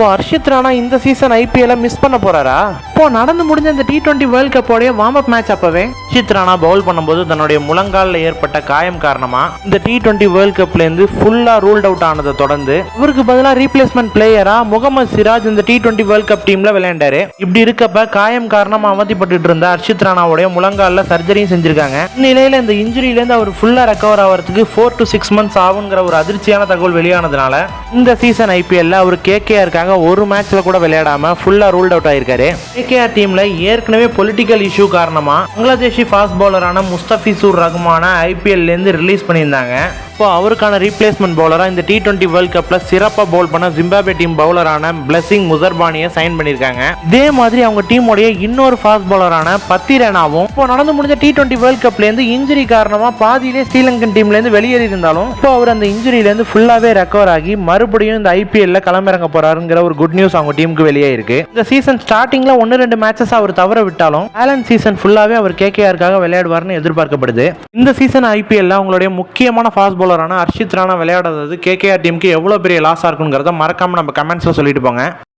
இப்போ ஹர்ஷித் ராணா இந்த season IPL miss பண்ண போறாரா? இப்போ நடந்து முடிஞ்ச இந்த T20 வேர்ல்ட் கப்போடைய வார்ம் அப் மேட்ச் அப்பவே ஹர்ஷித் ராணா பவுல் பண்ணும்போது தன்னுடைய முழங்காலில் ஏற்பட்ட காயம் காரணமா இந்த T20 வேர்ல்ட் கப்ல இருந்து ஃபுல்லா ரூல்ட் அவுட் ஆனதை தொடர்ந்து அவருக்கு பதிலாக ரீப்ளேஸ்மெண்ட் பிளேயரா முகமது சிராஜ் இந்த T20 வேர்ல்ட் கப் டீம்ல விளையாண்டாரு. இப்படி இருக்கப்ப காயம் காரணமா அவதிப்பட்டு இருந்த ஹர்ஷித் ராணாவுடைய முழங்காலில் சர்ஜரியும் செஞ்சிருக்காங்க. இந்நிலையில இந்த இன்ஜுரியில இருந்து அவர் ஃபுல்லா ரெக்கவர் ஆகிறதுக்கு 4 to 6 months ஆகுங்கிற ஒரு அதிர்ச்சியான தகவல் வெளியானதுனால இந்த சீசன் ஐபிஎல்ல அவர் கேகேஆருக்காக ஒரு மேட்ச்ல கூட விளையாடாம ஃபுல்லா ரூல்ட் அவுட் ஆயிருக்காரு. கேகேஆர் டீம்ல ஏற்கனவே பொலிட்டிக்கல் இஷ்யூ காரணமா பங்களாதேஷி ஃபாஸ்ட் பவுலரான முஸ்தபிசூர் ரஹ்மான ஐபிஎல்ல இருந்து ரிலீஸ் பண்ணியிருந்தாங்க. இப்போ அவருக்கான ரீப்ளேஸ்மெண்ட் பவுலரா இந்த T20 வேர்ல்ட் கப்ல சிறப்பாக பவுல் பண்ண ஜிம்பாப்வே டீம் பவுலரான பிளஸிங் முசர்பானியை சைன் பண்ணியிருக்காங்க. இதே மாதிரி அவங்க டீமோடைய இன்னொரு ஃபாஸ்ட் பவுலரான பத்திரனாவும் இப்போ நடந்து முடிஞ்ச T20 வேர்ல்ட் கப்ல இருந்து இன்ஜுரி காரணமா பாதியிலே ஸ்ரீலங்கன் டீம்ல இருந்து வெளியேறி இருந்தாலும் இப்போ அவர் அந்த இன்ஜுரியில இருந்து ஃபுல்லாவே ரெக்கவர் ஆகி மறுபடியும் இந்த ஐபிஎல்ல களமிறங்க போறாருங்கிற ஒரு குட் நியூஸ் அவங்க டீமுக்கு வெளியே இருக்கு. இந்த சீசன் ஸ்டார்டிங்ல 1-2 மேட்சஸ் அவர் தவற விட்டாலும் பேலன்ஸ் சீசன் ஃபுல்லாவே அவர் கேகேஆருக்காக விளையாடுவார்னு எதிர்பார்க்கப்படுது. இந்த சீசன் ஐபிஎல்ல அவங்களுடைய முக்கியமான ஃபாஸ்ட் பவுலரான ஹர்ஷித் ராணா விளையாடுறது கேகேஆர் டீமுக்கு எவ்வளவு பெரிய லாஸா இருக்குங்கிறத மறக்காம நம்ம கமெண்ட்ஸ்ல சொல்லிட்டு போங்க.